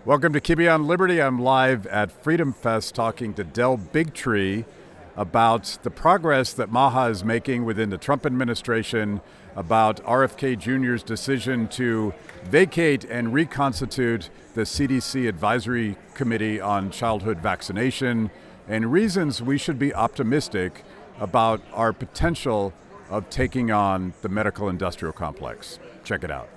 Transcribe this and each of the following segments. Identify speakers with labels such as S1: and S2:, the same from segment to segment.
S1: Welcome to Kibbe on Liberty. I'm live at FreedomFest talking to Del Bigtree about the progress that Maha is making within the Trump administration, about RFK Jr.'s decision to vacate and reconstitute the CDC Advisory Committee on Childhood Vaccination, and reasons we should be optimistic about our potential of taking on the medical industrial complex. Check it out.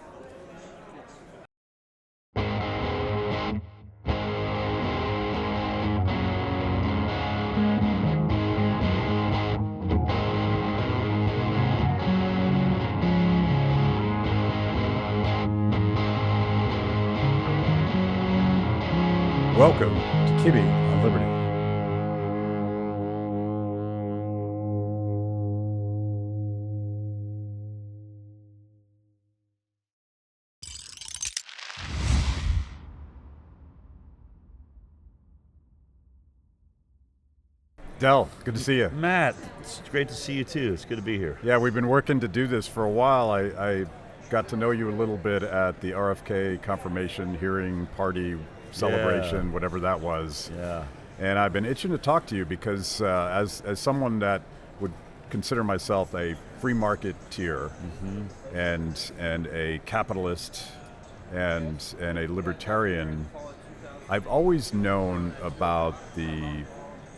S1: Welcome to Kibbe on Liberty. Del, good to see you.
S2: Matt, it's great to see you too. It's good to be here.
S1: Yeah, we've been working to do this for a while. I got to know you a little bit at the RFK confirmation hearing party celebration, whatever that was.
S2: Yeah.
S1: And I've been itching to talk to you because as someone that would consider myself a free marketeer and a capitalist and a libertarian, I've always known about the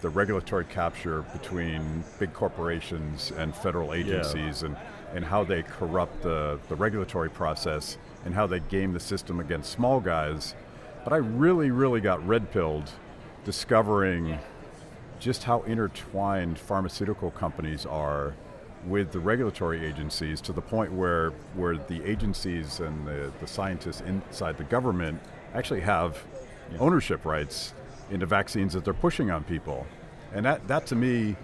S1: regulatory capture between big corporations and federal agencies and how they corrupt the regulatory process and how they game the system against small guys. But I really got red-pilled discovering just how intertwined pharmaceutical companies are with the regulatory agencies, to the point where the agencies and the scientists inside the government actually have ownership rights into vaccines that they're pushing on people. And that to me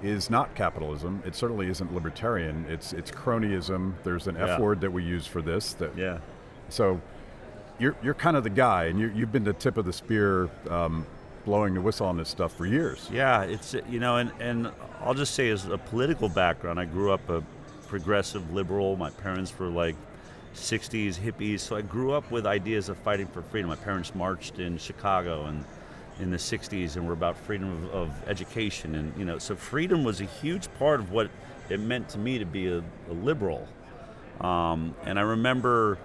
S1: is not capitalism. It certainly isn't libertarian. It's cronyism. There's an F word that we use for this. So you're kind of the guy, and you've been the tip of the spear, blowing the whistle on this stuff for years.
S2: Yeah, it's, and I'll just say, as a political background, I grew up a progressive liberal. My parents were like 60s hippies, so I grew up with ideas of fighting for freedom. My parents marched in Chicago and in the 60s and were about freedom of education, and so freedom was a huge part of what it meant to me to be a liberal. And I remember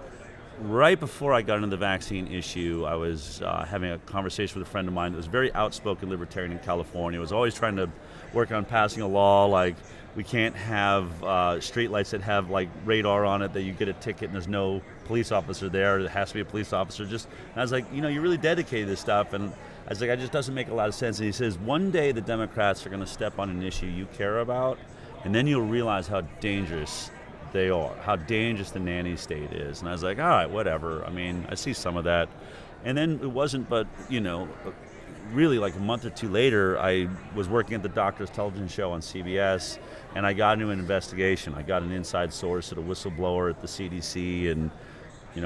S2: right before I got into the vaccine issue, I was having a conversation with a friend of mine that was very outspoken libertarian in California. Was always trying to work on passing a law like we can't have streetlights that have like radar on it that you get a ticket and there's no police officer there. There has to be a police officer. And I was like, you're really dedicated to this stuff. And I was like, it just doesn't make a lot of sense. And he says, one day the Democrats are going to step on an issue you care about, and then you'll realize how dangerous they are, how dangerous the nanny state is. And I was like, all right, whatever. I mean, I see some of that. And then it wasn't, but, really like a month or two later, I was working at the Doctors Television Show on CBS, and I got into an investigation. I got an inside source at a whistleblower at the CDC and,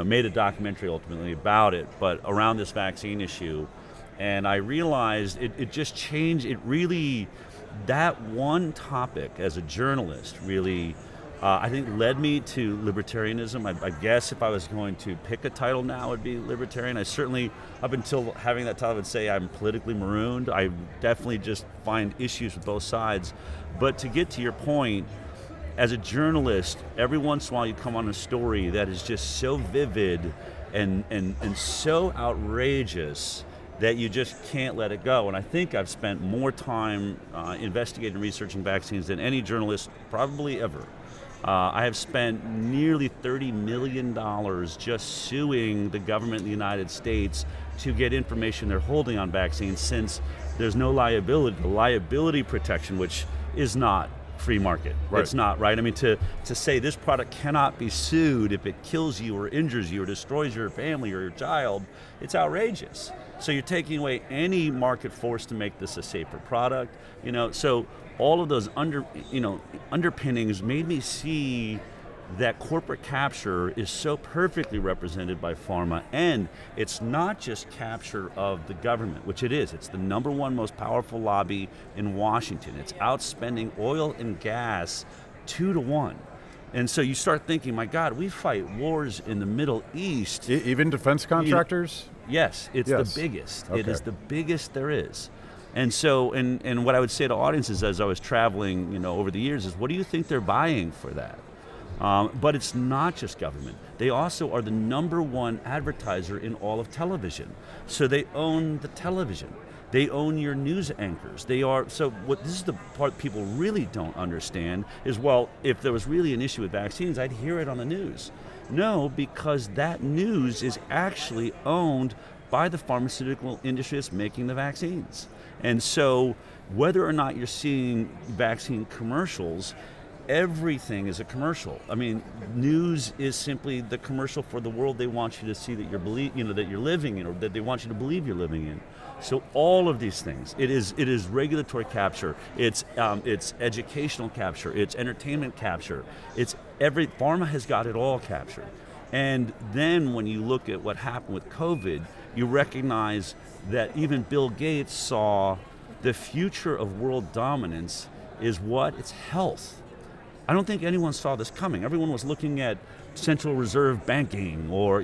S2: made a documentary ultimately about it, but around this vaccine issue. And I realized it just changed. It really, that one topic as a journalist really, I think, led me to libertarianism. I guess if I was going to pick a title now, it would be libertarian. I certainly, up until having that title, would say I'm politically marooned. I definitely just find issues with both sides. But to get to your point, as a journalist, every once in a while you come on a story that is just so vivid and so outrageous that you just can't let it go. And I think I've spent more time investigating and researching vaccines than any journalist probably ever. I have spent nearly $30 million just suing the government of the United States to get information they're holding on vaccines, since there's no liability. The liability protection, which is not free market.
S1: Right.
S2: It's not, right? I mean, to say this product cannot be sued if it kills you or injures you or destroys your family or your child, it's outrageous. So you're taking away any market force to make this a safer product. So all of those underpinnings made me see that corporate capture is so perfectly represented by pharma, and it's not just capture of the government, which it is. It's the number one most powerful lobby in Washington. It's outspending oil and gas 2-to-1. And so you start thinking, my God, we fight wars in the Middle East.
S1: Even defense contractors?
S2: Yes, it's
S1: Yes.
S2: the biggest.
S1: Okay.
S2: It is the biggest there is. And so, and what I would say to audiences as I was traveling, over the years is, what do you think they're buying for that? But it's not just government. They also are the #1 advertiser in all of television. So they own the television. They own your news anchors. They are, so what this is the part people really don't understand is, well, if there was really an issue with vaccines, I'd hear it on the news. No, because that news is actually owned by the pharmaceutical industry that's making the vaccines. And so whether or not you're seeing vaccine commercials, everything is a commercial. I mean, news is simply the commercial for the world they want you to see that that you're living in, or that they want you to believe you're living in. So all of these things, it is regulatory capture, it's educational capture, it's entertainment capture, pharma has got it all captured. And then when you look at what happened with COVID, you recognize that even Bill Gates saw the future of world dominance is what? It's health. I don't think anyone saw this coming. Everyone was looking at central reserve banking or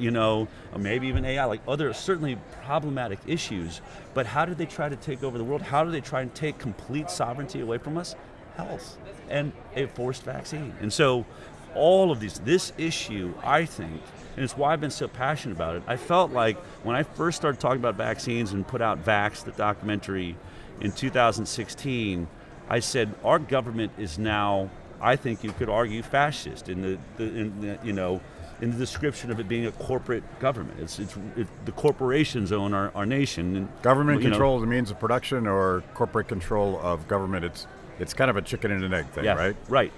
S2: maybe even AI, like other certainly problematic issues. But how did they try to take over the world? How did they try and take complete sovereignty away from us? Health and a forced vaccine. And so all of this issue, I think, and it's why I've been so passionate about it, I felt like when I first started talking about vaccines and put out Vax, the documentary, in 2016, I said our government is now, I think you could argue, fascist in the description of it being a corporate government. It's the corporations own our nation. And,
S1: government control the means of production, or corporate control of government. It's kind of a chicken and an egg thing, right?
S2: Right,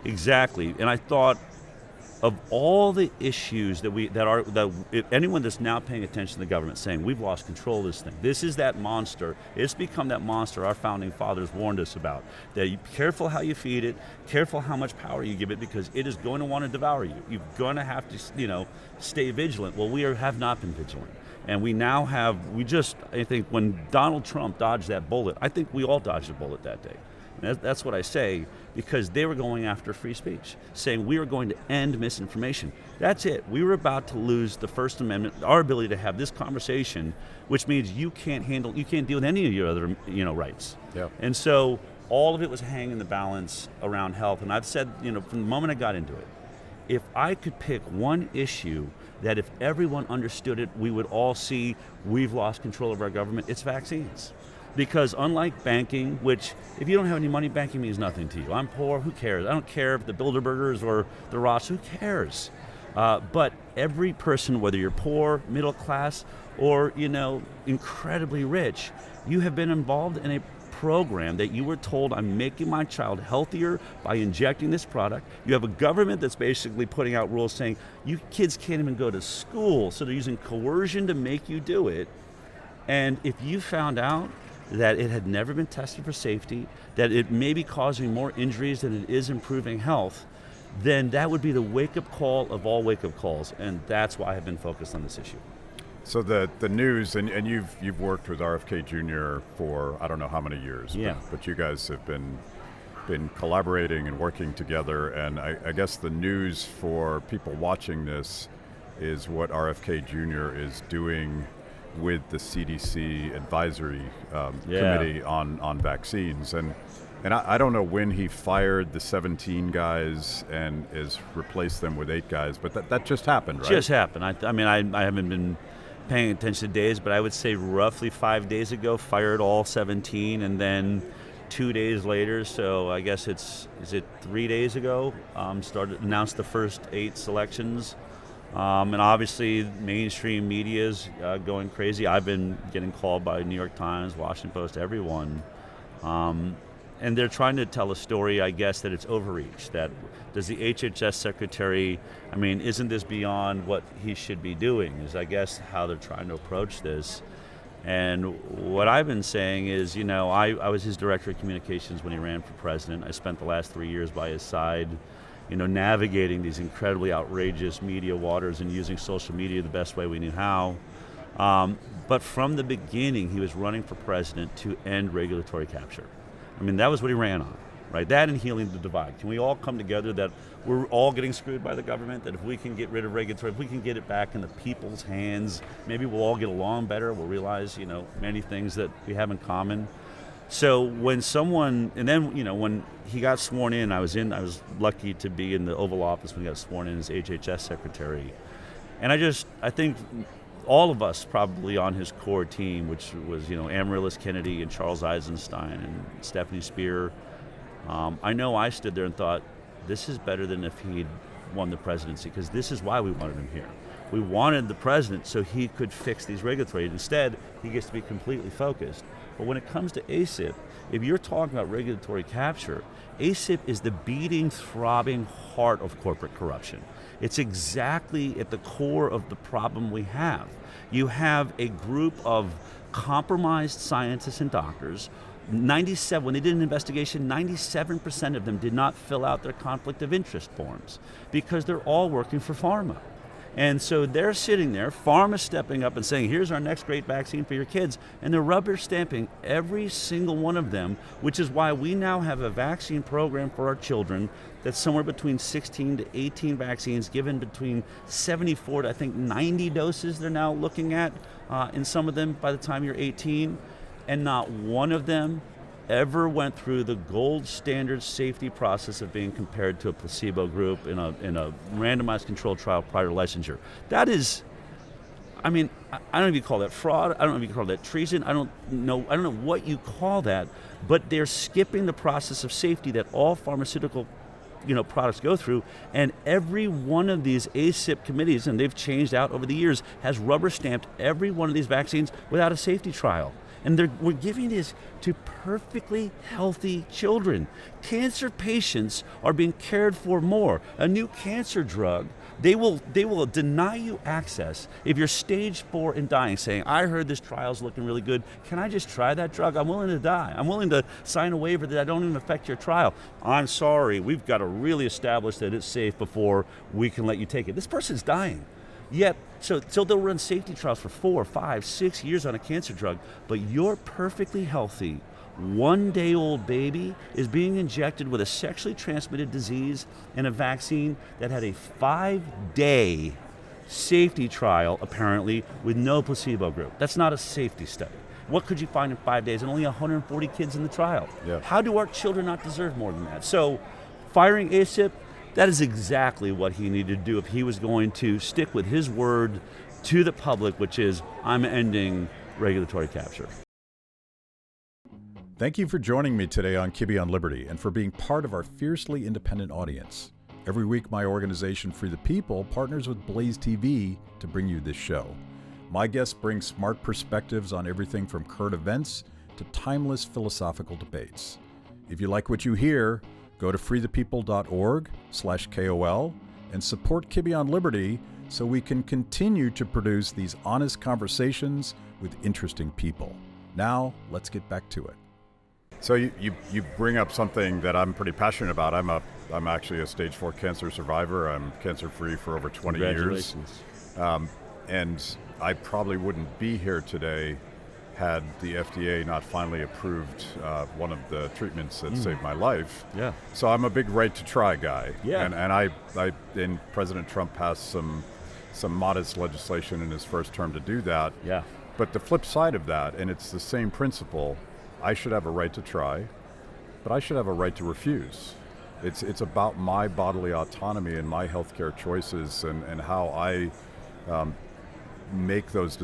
S2: exactly. And I thought of all the issues that if anyone that's now paying attention to the government saying we've lost control of this thing, this is that monster. It's become that monster our founding fathers warned us about. That you careful how you feed it, careful how much power you give it, because it is going to want to devour you. You're going to have to, stay vigilant. Well, we have not been vigilant. And we now have, I think when Donald Trump dodged that bullet, I think we all dodged a bullet that day. That's what I say, because they were going after free speech, saying we are going to end misinformation. That's it. We were about to lose the First Amendment, our ability to have this conversation, which means you can't deal with any of your other, rights.
S1: Yep.
S2: And so all of it was hanging in the balance around health. And I've said, from the moment I got into it, if I could pick one issue that if everyone understood it, we would all see we've lost control of our government, it's vaccines. Because unlike banking, which if you don't have any money, banking means nothing to you. I'm poor, who cares? I don't care if the Bilderbergers or the Roths, who cares? But every person, whether you're poor, middle class, or incredibly rich, you have been involved in a program that you were told, I'm making my child healthier by injecting this product. You have a government that's basically putting out rules saying you kids can't even go to school, so they're using coercion to make you do it. And if you found out that it had never been tested for safety, that it may be causing more injuries than it is improving health, then that would be the wake-up call of all wake-up calls, and that's why I've been focused on this issue.
S1: So the news, and you've worked with RFK Jr. for I don't know how many years,
S2: yeah.
S1: but you guys have been collaborating and working together, and I guess the news for people watching this is what RFK Jr. is doing with the CDC advisory committee on vaccines. And I don't know when he fired the 17 guys and has replaced them with 8 guys, but that just happened, right?
S2: Just happened. I haven't been paying attention to days, but I would say roughly 5 days ago, fired all 17, and then 2 days later, so I guess is it 3 days ago, announced the first 8 selections. And obviously mainstream media is going crazy. I've been getting called by New York Times, Washington Post, everyone. And they're trying to tell a story, I guess, that it's overreach. That does the HHS secretary, isn't this beyond what he should be doing, is I guess how they're trying to approach this. And what I've been saying is, I was his director of communications when he ran for president. I spent the last 3 years by his side, navigating these incredibly outrageous media waters and using social media the best way we knew how. But from the beginning, he was running for president to end regulatory capture. That was what he ran on. right? That and healing the divide. Can we all come together that we're all getting screwed by the government, that if we can get rid of regulatory, if we can get it back in the people's hands, maybe we'll all get along better. We'll realize, many things that we have in common. So when someone, and then, when he got sworn in, I was lucky to be in the Oval Office when he got sworn in as HHS secretary. And I think all of us probably on his core team, which was, Amaryllis Kennedy and Charles Eisenstein and Stephanie Spear, I know I stood there and thought, this is better than if he'd won the presidency, because this is why we wanted him here. We wanted the president so he could fix these regulatory. Instead, he gets to be completely focused. But when it comes to ACIP, if you're talking about regulatory capture, ACIP is the beating, throbbing heart of corporate corruption. It's exactly at the core of the problem we have. You have a group of compromised scientists and doctors. 97, when they did an investigation, 97% of them did not fill out their conflict of interest forms because they're all working for Pharma. And so they're sitting there, Pharma stepping up and saying, here's our next great vaccine for your kids, and they're rubber stamping every single one of them, which is why we now have a vaccine program for our children that's somewhere between 16 to 18 vaccines given between 74 to, I think, 90 doses they're now looking at in some of them by the time you're 18. And not one of them ever went through the gold standard safety process of being compared to a placebo group in a randomized controlled trial prior to licensure. That is, I don't know if you call that fraud. I don't know if you call that treason. I don't know what you call that, but they're skipping the process of safety that all pharmaceutical products go through, and every one of these ACIP committees, and they've changed out over the years, has rubber stamped every one of these vaccines without a safety trial. And we're giving this to perfectly healthy children. Cancer patients are being cared for more. A new cancer drug, they will deny you access if you're stage 4 and dying, saying, I heard this trial's looking really good. Can I just try that drug? I'm willing to die. I'm willing to sign a waiver that I don't even affect your trial. I'm sorry, we've got to really establish that it's safe before we can let you take it. This person's dying. Yet, so they'll run safety trials for 4, 5, 6 years on a cancer drug, but your perfectly healthy, 1-day-old baby is being injected with a sexually transmitted disease and a vaccine that had a 5-day safety trial, apparently, with no placebo group. That's not a safety study. What could you find in 5 days and only 140 kids in the trial?
S1: Yeah.
S2: How do our children not deserve more than that? So, firing ACIP, that is exactly what he needed to do if he was going to stick with his word to the public, which is, I'm ending regulatory capture.
S1: Thank you for joining me today on Kibbe on Liberty and for being part of our fiercely independent audience. Every week, my organization, Free the People, partners with BlazeTV to bring you this show. My guests bring smart perspectives on everything from current events to timeless philosophical debates. If you like what you hear, go to freethepeople.org/KOL and support Kibbe on Liberty so we can continue to produce these honest conversations with interesting people. Now, let's get back to it. So you bring up something that I'm pretty passionate about. I'm actually a stage 4 cancer survivor. I'm cancer-free for over 20 years. And I probably wouldn't be here today had the FDA not finally approved one of the treatments that saved my life.
S2: Yeah.
S1: So I'm a big right to try guy.
S2: Yeah.
S1: And President Trump passed some modest legislation in his first term to do that.
S2: Yeah.
S1: But the flip side of that, and it's the same principle, I should have a right to try, but I should have a right to refuse. It's about my bodily autonomy and my healthcare choices and how I make those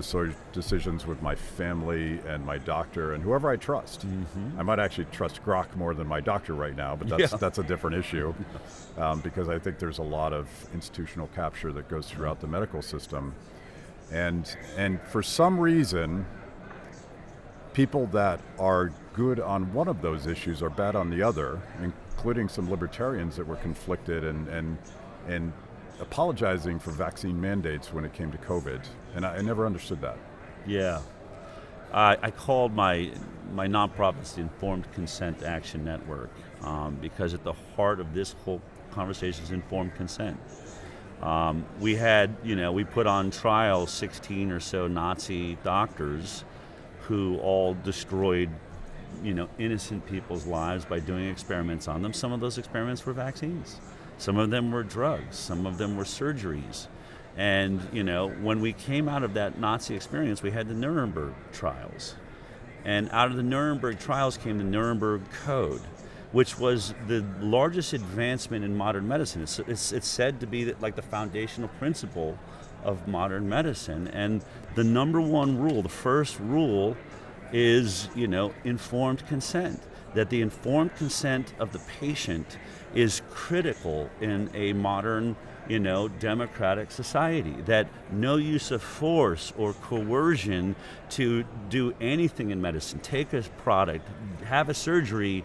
S1: decisions with my family and my doctor and whoever I trust. Mm-hmm. I might actually trust Grok more than my doctor right now, but that's a different issue because I think there's a lot of institutional capture that goes throughout the medical system. And for some reason, people that are good on one of those issues are bad on the other, including some libertarians that were conflicted and apologizing for vaccine mandates when it came to COVID, and I never understood that.
S2: Yeah, I called my nonprofit the Informed Consent Action Network because at the heart of this whole conversation is informed consent. We put on trial 16 or so Nazi doctors who all destroyed innocent people's lives by doing experiments on them. Some of those experiments were vaccines. Some of them were drugs. Some of them were surgeries. And, when we came out of that Nazi experience, we had the Nuremberg trials. And out of the Nuremberg trials came the Nuremberg Code, which was the largest advancement in modern medicine. It's said to be like the foundational principle of modern medicine. And the number one rule, the first rule, is, informed consent. That the informed consent of the patient is critical in a modern, democratic society. That no use of force or coercion to do anything in medicine, take a product, have a surgery,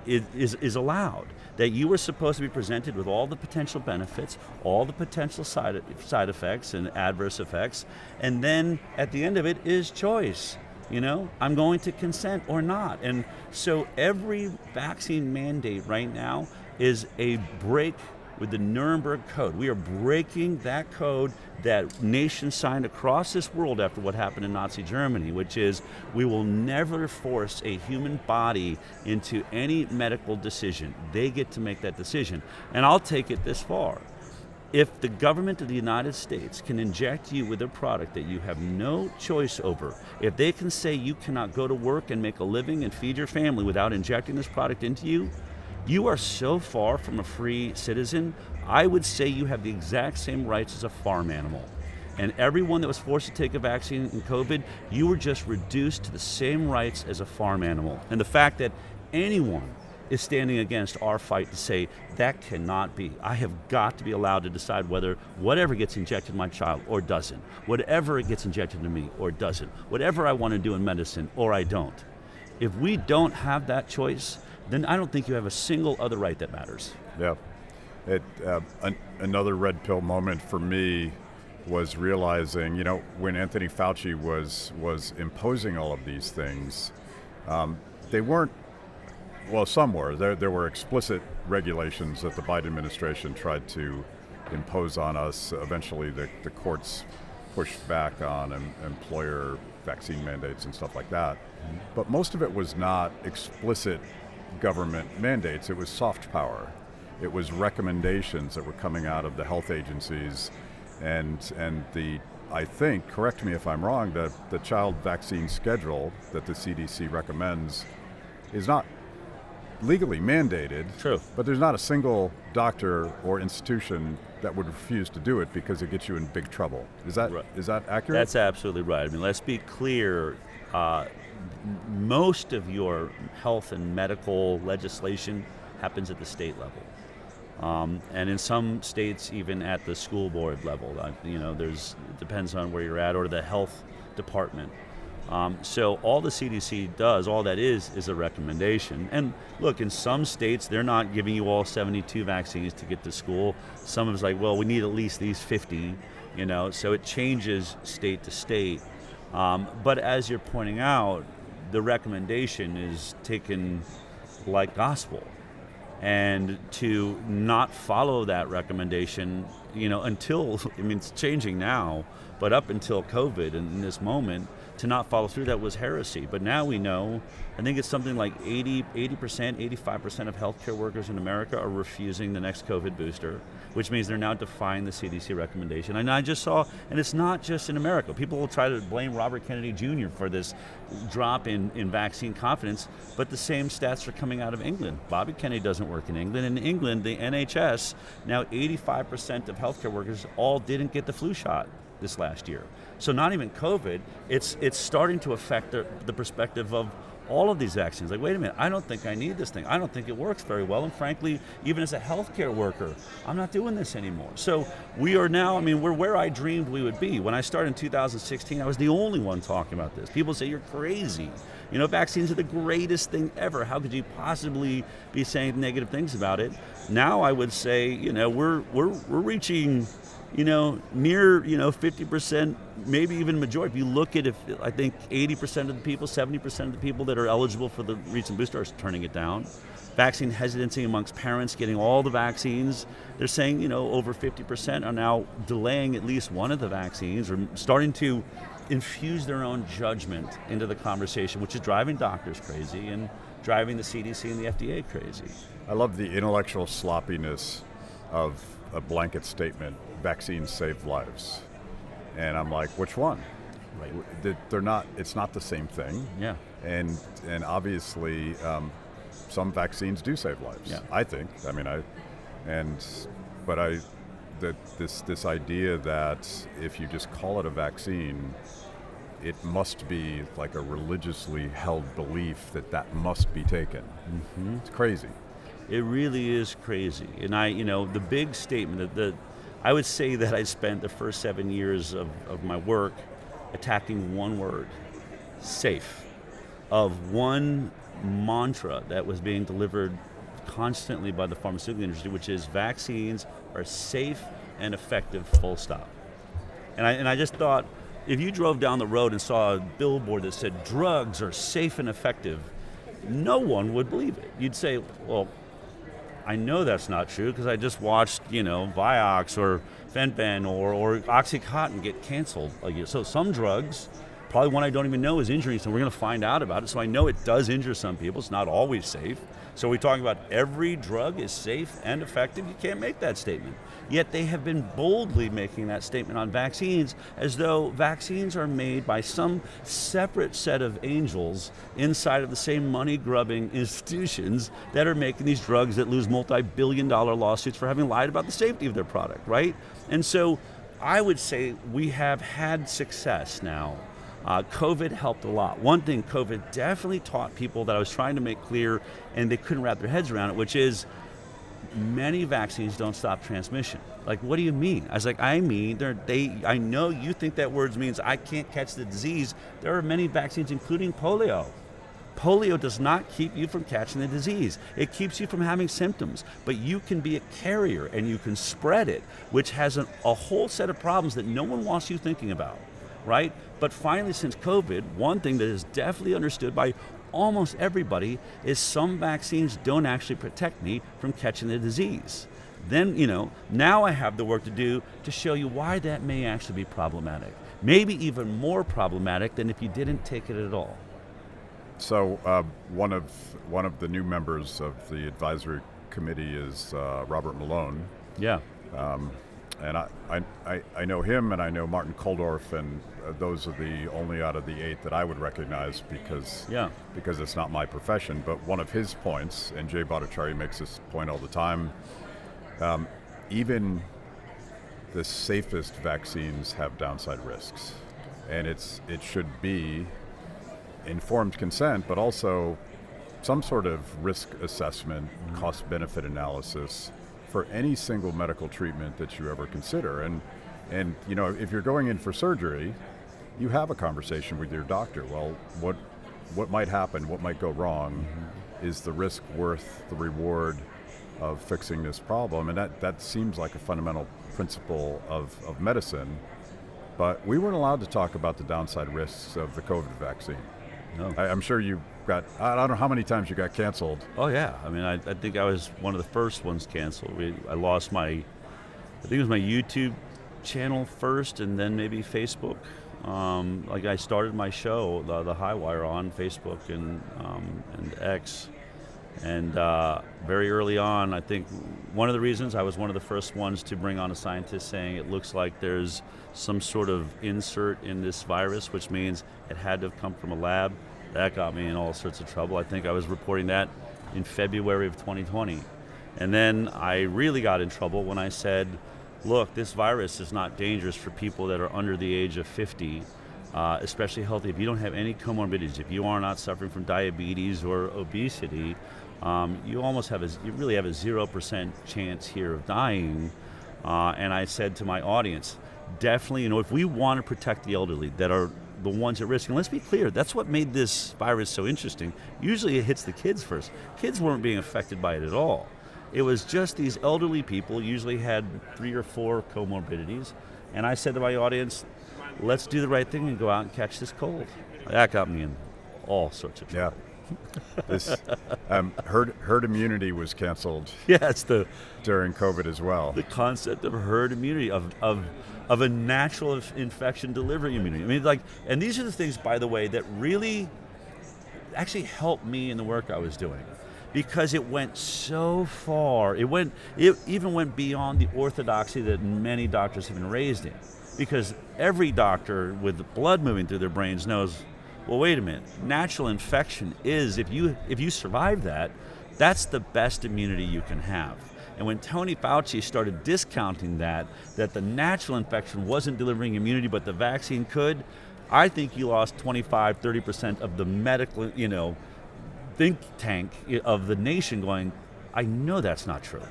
S2: is allowed. That you are supposed to be presented with all the potential benefits, all the potential side effects and adverse effects, and then at the end of it is choice. I'm going to consent or not. And so every vaccine mandate right now is a break with the Nuremberg Code. We are breaking that code that nations signed across this world after what happened in Nazi Germany, which is we will never force a human body into any medical decision. They get to make that decision. And I'll take it this far. If the government of the United States can inject you with a product that you have no choice over, if they can say you cannot go to work and make a living and feed your family without injecting this product into you, you are so far from a free citizen. I would say you have the exact same rights as a farm animal. And everyone that was forced to take a vaccine in COVID, you were just reduced to the same rights as a farm animal. And the fact that anyone is standing against our fight to say that cannot be. I have got to be allowed to decide whether whatever gets injected in my child or doesn't, whatever gets injected into me or doesn't, whatever I want to do in medicine or I don't. If we don't have that choice, then I don't think you have a single other right that matters.
S1: Yeah. Another red pill moment for me was realizing, when Anthony Fauci was imposing all of these things, they weren't. Well, some were. There were explicit regulations that the Biden administration tried to impose on us. Eventually, the courts pushed back on employer vaccine mandates and stuff like that. Mm-hmm. But most of it was not explicit government mandates. It was soft power. It was recommendations that were coming out of the health agencies, and I think, correct me if I'm wrong, the child vaccine schedule that the CDC recommends is not legally mandated.
S2: True.
S1: But there's not a single doctor or institution that would refuse to do it because it gets you in big trouble. Is that
S2: right.
S1: Is that accurate?
S2: That's absolutely right. I mean, let's be clear. Most of your health and medical legislation happens at the state level. And in some states, even at the school board level. It depends on where you're at, or the health department. So all the CDC does, all that is a recommendation. And look, in some states, they're not giving you all 72 vaccines to get to school. Some of it's like, well, we need at least these 50, so it changes state to state. But as you're pointing out, the recommendation is taken like gospel. And to not follow that recommendation, until, it's changing now, but up until COVID and in this moment, to not follow through, that was heresy. But now we know, I think it's something like 80%, 85% of healthcare workers in America are refusing the next COVID booster, which means they're now defying the CDC recommendation. And I just saw, and it's not just in America. People will try to blame Robert Kennedy Jr. for this drop in vaccine confidence, but the same stats are coming out of England. Bobby Kennedy doesn't work in England. In England, the NHS, now 85% of healthcare workers all didn't get the flu shot this last year. So not even COVID, it's starting to affect the perspective of all of these vaccines. Like, wait a minute, I don't think I need this thing. I don't think it works very well. And frankly, even as a healthcare worker, I'm not doing this anymore. So we are now, we're where I dreamed we would be. When I started in 2016, I was the only one talking about this. People say, you're crazy. Vaccines are the greatest thing ever. How could you possibly be saying negative things about it? Now I would say, we're reaching near 50%, maybe even majority. If you look at I think 80% of the people, 70% of the people that are eligible for the recent booster are turning it down. Vaccine hesitancy amongst parents getting all the vaccines. They're saying, over 50% are now delaying at least one of the vaccines, or starting to infuse their own judgment into the conversation, which is driving doctors crazy and driving the CDC and the FDA crazy.
S1: I love the intellectual sloppiness of a blanket statement, vaccines save lives. And I'm like, which one?
S2: Right.
S1: They're not, it's not the same thing.
S2: Yeah.
S1: And obviously, some vaccines do save lives,
S2: yeah.
S1: I think. I mean, this idea that if you just call it a vaccine, it must be like a religiously held belief that must be taken. Mm-hmm. It's crazy.
S2: It really is crazy. And the big statement that I would say that I spent the first 7 years of my work attacking one word, safe, of one mantra that was being delivered constantly by the pharmaceutical industry, which is vaccines are safe and effective, full stop. And I just thought, if you drove down the road and saw a billboard that said drugs are safe and effective, no one would believe it. You'd say, well, I know that's not true because I just watched, Vioxx or Fen-Phen or Oxycontin get canceled. So some drugs, probably one I don't even know is injuring, so we're going to find out about it. So I know it does injure some people. It's not always safe. So we're talking about every drug is safe and effective. You can't make that statement. Yet they have been boldly making that statement on vaccines as though vaccines are made by some separate set of angels inside of the same money-grubbing institutions that are making these drugs that lose multi-billion-dollar lawsuits for having lied about the safety of their product, right? And so I would say we have had success now. COVID helped a lot. One thing COVID definitely taught people that I was trying to make clear and they couldn't wrap their heads around it, which is many vaccines don't stop transmission. Like, what do you mean? I was like, I know you think that word means I can't catch the disease. There are many vaccines, including polio. Polio does not keep you from catching the disease. It keeps you from having symptoms, but you can be a carrier and you can spread it, which has a whole set of problems that no one wants you thinking about, right? But finally, since COVID, one thing that is definitely understood by almost everybody is some vaccines don't actually protect me from catching the disease. Then, now I have the work to do to show you why that may actually be problematic. Maybe even more problematic than if you didn't take it at all.
S1: So one of the new members of the advisory committee is Robert Malone.
S2: Yeah.
S1: And I know him, and I know Martin Kulldorff, and those are the only out of the 8 that I would recognize because it's not my profession. But one of his points, and Jay Bhattacharya makes this point all the time, even the safest vaccines have downside risks, and it should be informed consent, but also some sort of risk assessment, cost-benefit analysis for any single medical treatment that you ever consider. And if you're going in for surgery, you have a conversation with your doctor. Well, what might happen? What might go wrong? Mm-hmm. Is the risk worth the reward of fixing this problem? And that seems like a fundamental principle of medicine. But we weren't allowed to talk about the downside risks of the COVID vaccine. No. I'm sure you got, I don't know how many times you got canceled.
S2: Oh yeah, I mean, I think I was one of the first ones canceled. I lost I think it was my YouTube channel first and then maybe Facebook. I started my show, the HighWire, on Facebook and X. And very early on, I think one of the reasons I was one of the first ones to bring on a scientist saying it looks like there's some sort of insert in this virus, which means it had to have come from a lab. That got me in all sorts of trouble. I think I was reporting that in February of 2020. And then I really got in trouble when I said, look, this virus is not dangerous for people that are under the age of 50, especially healthy. If you don't have any comorbidities, if you are not suffering from diabetes or obesity, you really have a 0% chance here of dying. And I said to my audience, definitely, if we want to protect the elderly that are the ones at risk, and let's be clear, that's what made this virus so interesting. Usually it hits the kids first. Kids weren't being affected by it at all. It was just these elderly people, usually had 3 or 4 comorbidities. And I said to my audience, let's do the right thing and go out and catch this cold. That got me in all sorts of trouble.
S1: Yeah. This herd immunity was canceled
S2: Yeah, it's
S1: during COVID as well.
S2: the concept of herd immunity, of a natural infection delivery immunity. I mean, like, and these are the things, by the way, that really actually helped me in the work I was doing, because it went so far. It even went beyond the orthodoxy that many doctors have been raised in, because every doctor with blood moving through their brains knows, well, wait a minute, natural infection is, if you survive that, that's the best immunity you can have. And when Tony Fauci started discounting that the natural infection wasn't delivering immunity, but the vaccine could, I think he lost 25, 30% of the medical, think tank of the nation going, I know that's not true.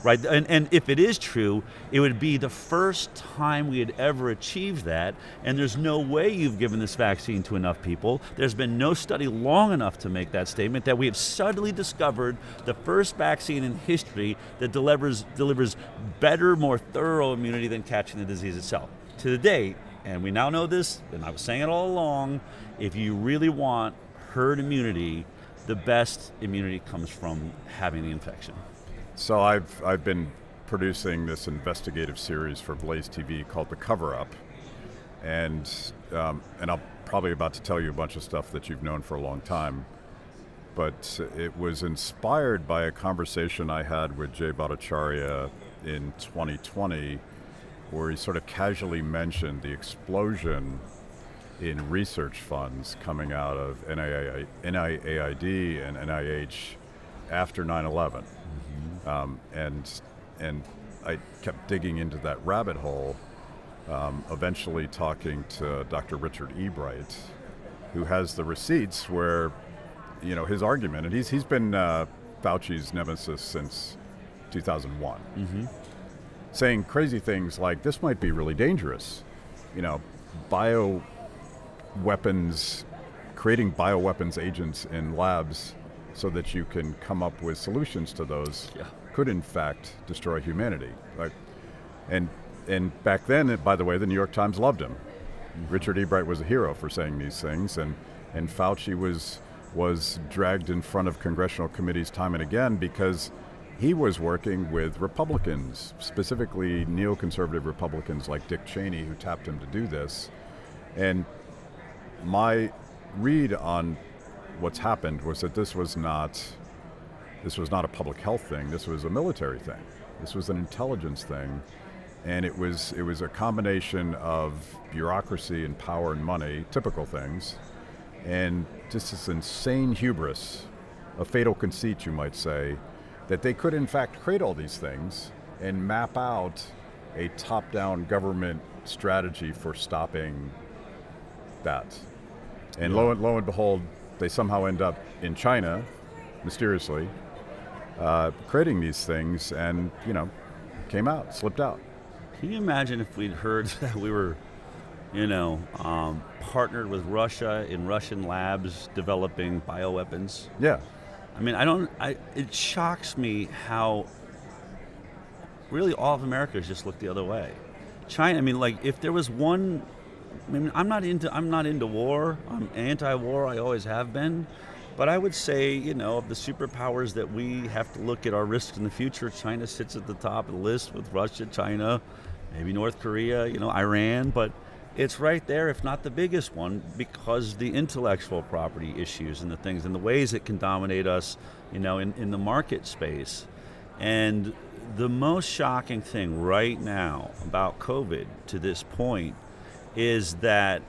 S2: Right, and if it is true, it would be the first time we had ever achieved that, and there's no way you've given this vaccine to enough people. There's been no study long enough to make that statement, that we have suddenly discovered the first vaccine in history that delivers better, more thorough immunity than catching the disease itself. To the date, and we now know this, and I was saying it all along, if you really want herd immunity, the best immunity comes from having the infection.
S1: So I've been producing this investigative series for BlazeTV called The Cover-Up, and I'm probably about to tell you a bunch of stuff that you've known for a long time, but it was inspired by a conversation I had with Jay Bhattacharya in 2020, where he sort of casually mentioned the explosion in research funds coming out of NIAID and NIH after 9/11. And I kept digging into that rabbit hole, eventually talking to Dr. Richard Ebright, who has the receipts where, his argument, and he's been Fauci's nemesis since 2001, saying crazy things like, this might be really dangerous. Creating bioweapons agents in labs so that you can come up with solutions to those could in fact destroy humanity. Right? And back then, by the way, the New York Times loved him. Richard Ebright was a hero for saying these things, and Fauci was dragged in front of congressional committees time and again because he was working with Republicans, specifically neoconservative Republicans like Dick Cheney, who tapped him to do this. And my read on what's happened was that this was not a public health thing. This was a military thing. This was an intelligence thing, and it was a combination of bureaucracy and power and money, typical things, and just this insane hubris, a fatal conceit, you might say, that they could in fact create all these things and map out a top-down government strategy for stopping that. And lo and behold, they somehow end up in China, mysteriously, creating these things, and slipped out.
S2: Can you imagine if we'd heard that we were, partnered with Russia in Russian labs developing bioweapons?
S1: Yeah.
S2: I mean, it shocks me how really all of America has just looked the other way. China, I mean, like, if there was one, I'm not into war. I'm anti-war. I always have been. But I would say, of the superpowers that we have to look at our risks in the future, China sits at the top of the list with Russia, China, maybe North Korea, Iran. But it's right there, if not the biggest one, because the intellectual property issues and the things and the ways it can dominate us, in the market space. And the most shocking thing right now about COVID to this point is that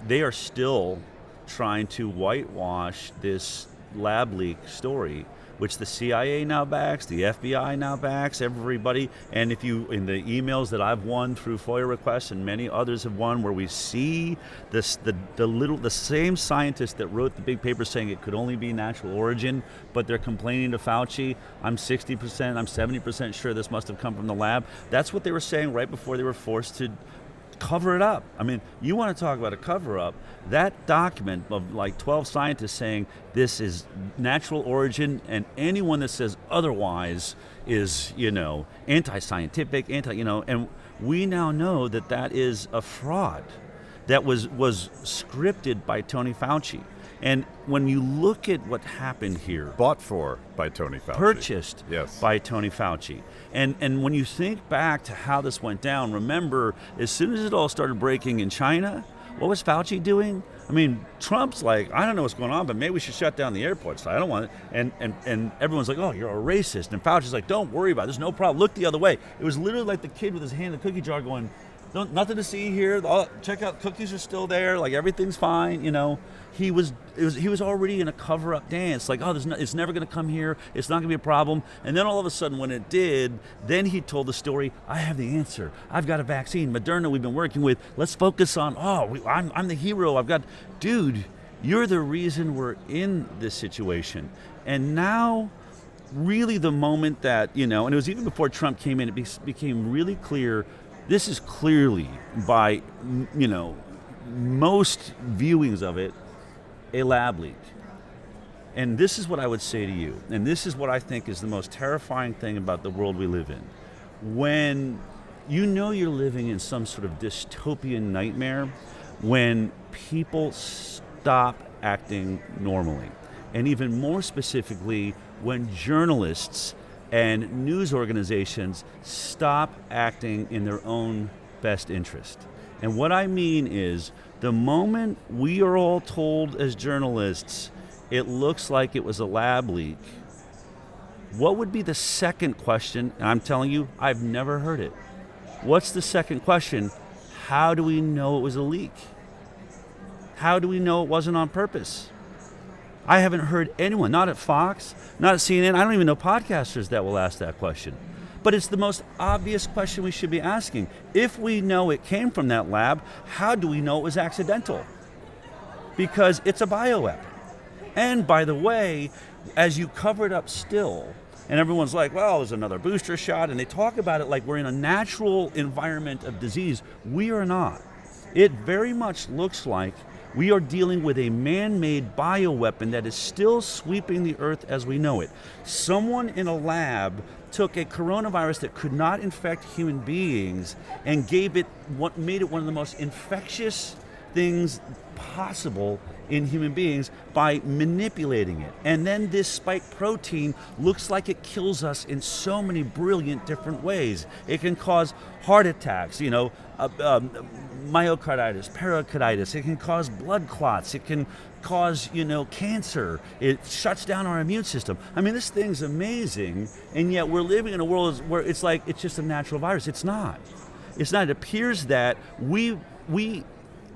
S2: they are still trying to whitewash this lab leak story, which the CIA now backs, the FBI now backs, everybody. And if you, in the emails that I've won through FOIA requests, and many others have won, where we see this, the same scientists that wrote the big paper saying it could only be natural origin, but they're complaining to Fauci, I'm 60%, I'm 70% sure this must have come from the lab. That's what they were saying right before they were forced to cover it up. I mean, you want to talk about a cover-up. That document of like 12 scientists saying this is natural origin, and anyone that says otherwise is, anti-scientific, and we now know that is a fraud that was scripted by Tony Fauci. And when you look at what happened here,
S1: Bought for by Tony Fauci.
S2: purchased
S1: Yes.
S2: by Tony Fauci. And when you think back to how this went down, remember, as soon as it all started breaking in China, what was Fauci doing? I mean, Trump's like, I don't know what's going on, but maybe we should shut down the airports. I don't want it. And everyone's like, oh, you're a racist. And Fauci's like, don't worry about it. There's no problem. Look the other way. It was literally like the kid with his hand in the cookie jar going, nothing to see here. Check out, cookies are still there. Like, everything's fine. You know, he was already in a cover-up dance. Like, oh, it's never going to come here. It's not going to be a problem. And then all of a sudden, when it did, then he told the story. I have the answer. I've got a vaccine. Moderna, we've been working with. Let's focus on. I'm the hero. Dude, you're the reason we're in this situation. And now, really, the moment that and it was even before Trump came in, it became really clear. This is clearly, by most viewings of it, a lab leak. And this is what I would say to you, and this is what I think is the most terrifying thing about the world we live in. When you're living in some sort of dystopian nightmare, when people stop acting normally, and even more specifically, when journalists and news organizations stop acting in their own best interest. And what I mean is, the moment we are all told as journalists, it looks like it was a lab leak, what would be the second question? And I'm telling you, I've never heard it. What's the second question? How do we know it was a leak? How do we know it wasn't on purpose? I haven't heard anyone, not at Fox, not at CNN, I don't even know podcasters that will ask that question. But it's the most obvious question we should be asking. If we know it came from that lab, how do we know it was accidental? Because it's a bioweapon. And by the way, as you cover it up still, and everyone's like, well, there's another booster shot, and they talk about it like we're in a natural environment of disease. We are not. It very much looks like we are dealing with a man-made bioweapon that is still sweeping the earth as we know it. Someone in a lab took a coronavirus that could not infect human beings and made it one of the most infectious things possible in human beings by manipulating it. And then this spike protein looks like it kills us in so many brilliant different ways. It can cause heart attacks, myocarditis, pericarditis. It can cause blood clots. It can cause, cancer. It shuts down our immune system. I mean, this thing's amazing, and yet we're living in a world where it's like it's just a natural virus. It's not. It's not. It appears that we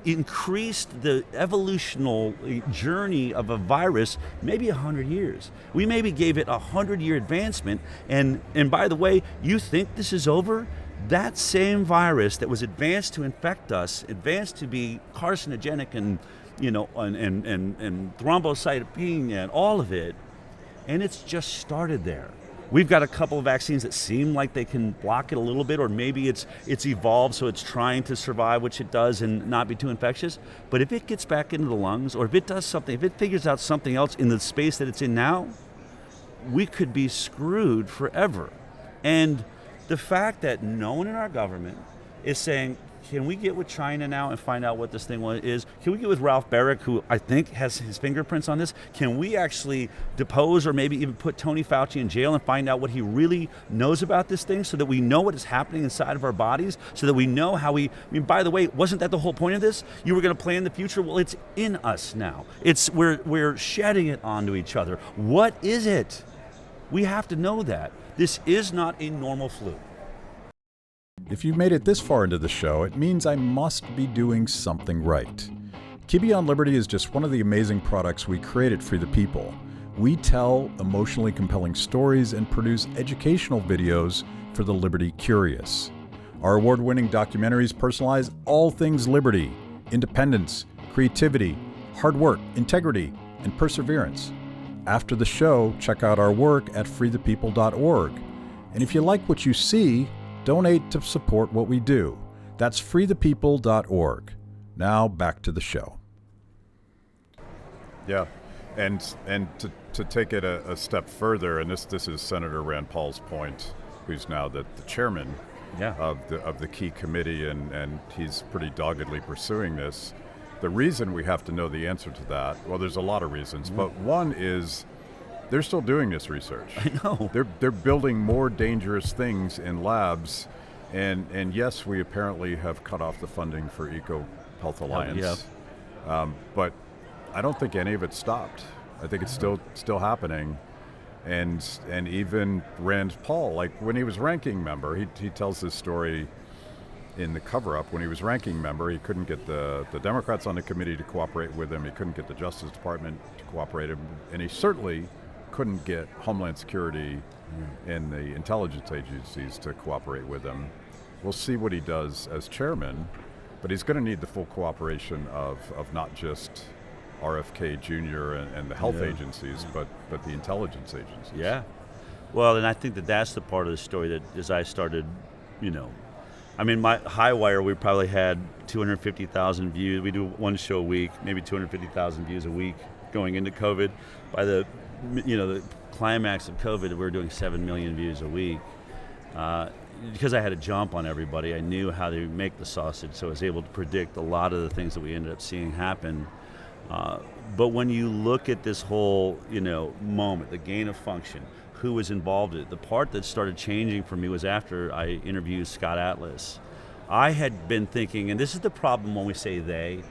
S2: increased the evolutional journey of a virus maybe 100 years. We maybe gave it a 100-year advancement, and by the way, you think this is over? That same virus that was advanced to infect us, advanced to be carcinogenic and thrombocytopenia and all of it, and it's just started there. We've got a couple of vaccines that seem like they can block it a little bit, or maybe it's evolved so it's trying to survive, which it does, and not be too infectious. But if it gets back into the lungs, or if it does something, if it figures out something else in the space that it's in now, we could be screwed forever. And the fact that no one in our government is saying, can we get with China now and find out what this thing is? Can we get with Ralph Barrick, who I think has his fingerprints on this? Can we actually depose or maybe even put Tony Fauci in jail and find out what he really knows about this thing, so that we know what is happening inside of our bodies, so that we know how by the way, wasn't that the whole point of this? You were going to plan the future? Well, it's in us now. We're shedding it onto each other. What is it? We have to know that. This is not a normal flu.
S1: If you've made it this far into the show, it means I must be doing something right. Kibbe on Liberty is just one of the amazing products we created for the people. We tell emotionally compelling stories and produce educational videos for the Liberty curious. Our award-winning documentaries personalize all things liberty, independence, creativity, hard work, integrity, and perseverance. After the show, check out our work at freethepeople.org. And if you like what you see, donate to support what we do. That's freethepeople.org. Now back to the show. Yeah, and to take it a step further, and this is Senator Rand Paul's point, who's now the chairman of the key committee, and he's pretty doggedly pursuing this. the reason we have to know the answer to that, well, there's a lot of reasons, but one is they're still doing this research.
S2: I know.
S1: They're building more dangerous things in labs, and yes, we apparently have cut off the funding for Eco Health Alliance, but I don't think any of it stopped. I think it's still happening, and even Rand Paul, like when he was ranking member, he tells this story in the cover-up. When he was ranking member, he couldn't get the Democrats on the committee to cooperate with him. He couldn't get the Justice Department to cooperate with him, and he certainly couldn't get Homeland Security and the intelligence agencies to cooperate with him. We'll see what he does as chairman, but he's going to need the full cooperation of not just RFK Jr. and the health agencies, but the intelligence agencies.
S2: Yeah. Well, and I think that's the part of the story that as I started, my HighWire, we probably had 250,000 views. We do one show a week, maybe 250,000 views a week going into COVID. By the climax of COVID, we were doing 7 million views a week. Because I had a jump on everybody, I knew how to make the sausage, so I was able to predict a lot of the things that we ended up seeing happen. But when you look at this whole, moment, the gain of function, who was involved in it, the part that started changing for me was after I interviewed Scott Atlas. I had been thinking, and this is the problem when we say they,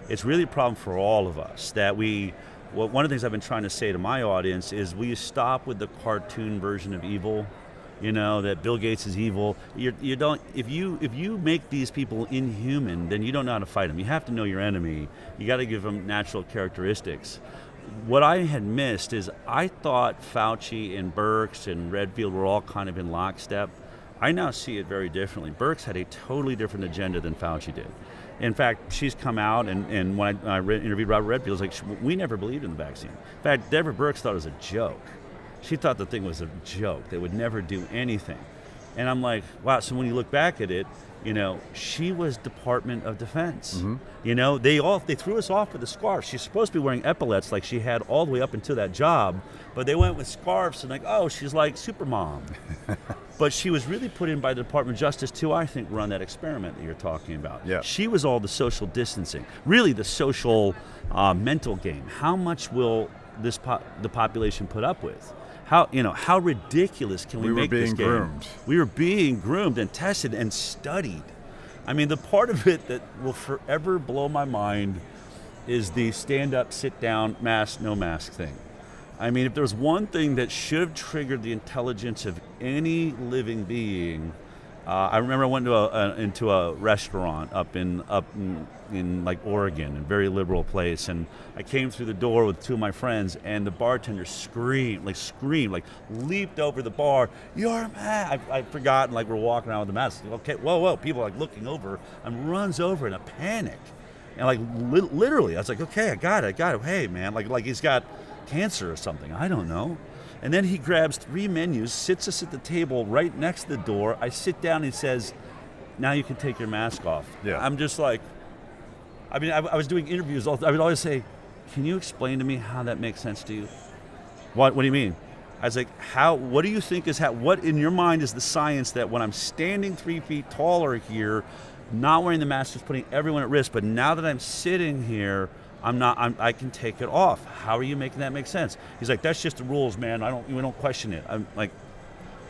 S2: it's really a problem for all of us, that one of the things I've been trying to say to my audience is, will you stop with the cartoon version of evil? That Bill Gates is evil. You don't. If you make these people inhuman, then you don't know how to fight them. You have to know your enemy. You got to give them natural characteristics. What I had missed is I thought Fauci and Birx and Redfield were all kind of in lockstep. I now see it very differently. Birx had a totally different agenda than Fauci did. In fact, she's come out, and when I interviewed Robert Redfield, it was like, we never believed in the vaccine. In fact, Deborah Birx thought it was a joke. She thought the thing was a joke. They would never do anything. And I'm like, wow, so when you look back at it, she was Department of Defense. Mm-hmm. They threw us off with the scarf. She's supposed to be wearing epaulets like she had all the way up until that job, but they went with scarves and she's like Supermom. But she was really put in by the Department of Justice to, I think, run that experiment that you're talking about.
S1: Yeah.
S2: She was all the social distancing, really the social mental game. How much will the population put up with? How ridiculous can we make this game?
S1: Groomed.
S2: We were being groomed and tested and studied. The part of it that will forever blow my mind is the stand-up, sit-down, mask, no mask thing. If there's one thing that should have triggered the intelligence of any living being, I remember I went into a restaurant up in like Oregon, a very liberal place, and I came through the door with two of my friends, and the bartender screamed, leaped over the bar, "You're mad!" I'd forgotten, we're walking around with the mask. Okay, whoa! People are looking over, and runs over in a panic, and literally, I was like, "Okay, I got it. Hey, man, like he's got cancer or something. I don't know." And then he grabs 3 menus, sits us at the table right next to the door. I sit down and he says, "Now you can take your mask off."
S1: Yeah.
S2: I'm just like, I was doing interviews. I would always say, "Can you explain to me how that makes sense to you?" What do you mean? I was like, what do you think what in your mind is the science that when I'm standing 3 feet taller here, not wearing the mask is putting everyone at risk, but now that I'm sitting here, I can take it off. How are you making that make sense? He's like, "That's just the rules, man. We don't question it." I'm like,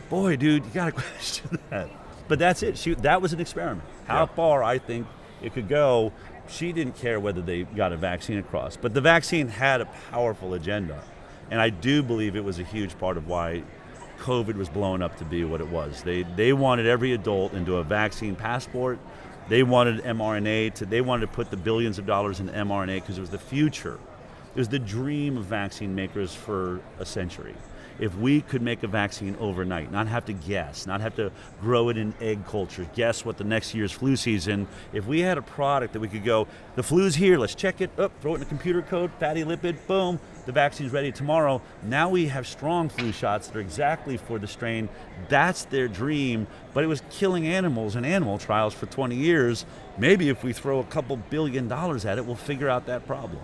S2: boy, dude, you gotta question that. But that's it. That was an experiment. How far I think it could go. She didn't care whether they got a vaccine across, but the vaccine had a powerful agenda. And I do believe it was a huge part of why COVID was blown up to be what it was. They wanted every adult into a vaccine passport. They wanted mRNA they wanted to put the billions of dollars in mRNA because it was the future. It was the dream of vaccine makers for a century. If we could make a vaccine overnight, not have to guess, not have to grow it in egg culture, guess what the next year's flu season, if we had a product that we could go, the flu's here, let's check it, throw it in a computer code, fatty lipid, boom, the vaccine's ready tomorrow. Now we have strong flu shots that are exactly for the strain. That's their dream, but it was killing animals in animal trials for 20 years. Maybe if we throw a couple $1 billion at it, we'll figure out that problem.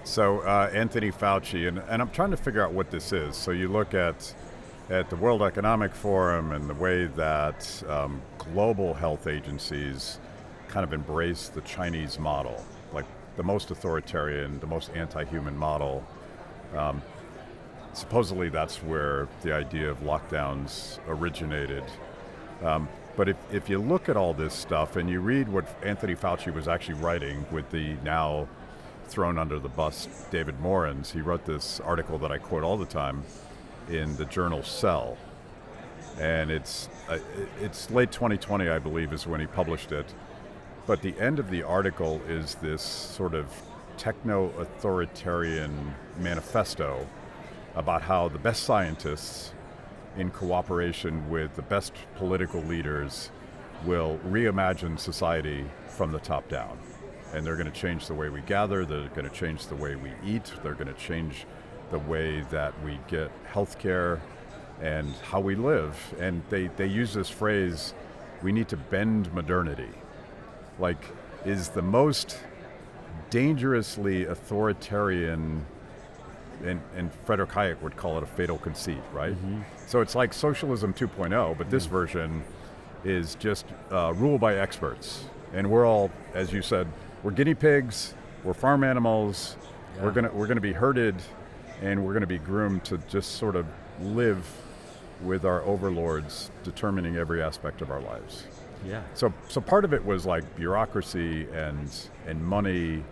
S1: So Anthony Fauci, and I'm trying to figure out what this is. So you look at the World Economic Forum and the way that global health agencies kind of embrace the Chinese model. Like the most authoritarian, the most anti-human model. Supposedly that's where the idea of lockdowns originated. But if you look at all this stuff and you read what Anthony Fauci was actually writing with the now thrown under the bus David Morans, he wrote this article that I quote all the time in the journal Cell. And it's late 2020, I believe, is when he published it. But the end of the article is this sort of techno-authoritarian manifesto about how the best scientists, in cooperation with the best political leaders, will reimagine society from the top down. And they're going to change the way we gather, they're going to change the way we eat, they're going to change the way that we get healthcare and how we live. And they use this phrase, we need to bend modernity. Like, is the most dangerously authoritarian, and Frederick Hayek would call it a fatal conceit, right? Mm-hmm. So it's like socialism 2.0, but this version is just rule by experts. And we're all, as you said, we're guinea pigs, we're farm animals, we're gonna be herded, and we're gonna be groomed to just sort of live with our overlords determining every aspect of our lives.
S2: Yeah.
S1: So part of it was like bureaucracy and money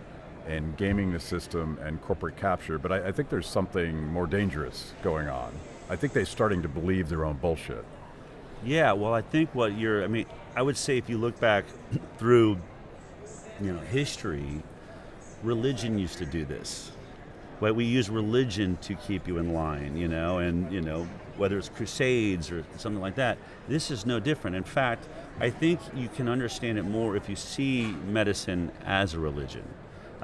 S1: and gaming the system and corporate capture, but I think there's something more dangerous going on. I think they're starting to believe their own bullshit.
S2: Yeah, well, I think I would say if you look back through, history, religion used to do this. Right? We use religion to keep you in line, and whether it's crusades or something like that, this is no different. In fact, I think you can understand it more if you see medicine as a religion.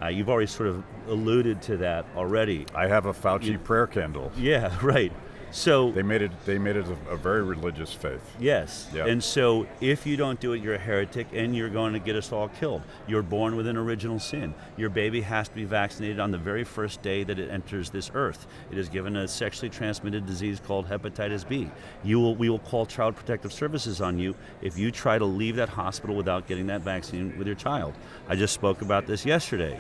S2: You've already sort of alluded to that already.
S1: I have a Fauci prayer candle.
S2: Yeah, right. So
S1: they made it a very religious faith.
S2: Yes.
S1: Yeah.
S2: And so if you don't do it, you're a heretic and you're going to get us all killed. You're born with an original sin. Your baby has to be vaccinated on the very first day that it enters this earth. It is given a sexually transmitted disease called hepatitis B. We will call Child Protective Services on you if you try to leave that hospital without getting that vaccine with your child. I just spoke about this yesterday.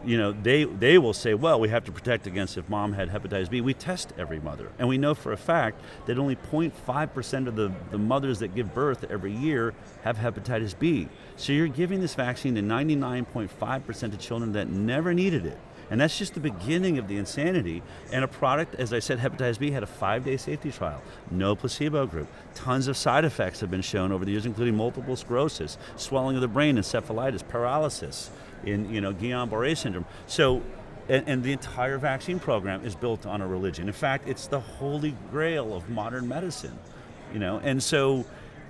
S2: They will say, well, we have to protect against if mom had hepatitis B. We test every mother. And we know for a fact that only 0.5% of the mothers that give birth every year have hepatitis B. So you're giving this vaccine to 99.5% of children that never needed it. And that's just the beginning of the insanity. And a product, as I said, hepatitis B had a 5-day safety trial, no placebo group. Tons of side effects have been shown over the years, including multiple sclerosis, swelling of the brain, encephalitis, paralysis, in Guillain-Barré syndrome. So, and the entire vaccine program is built on a religion. In fact, it's the holy grail of modern medicine,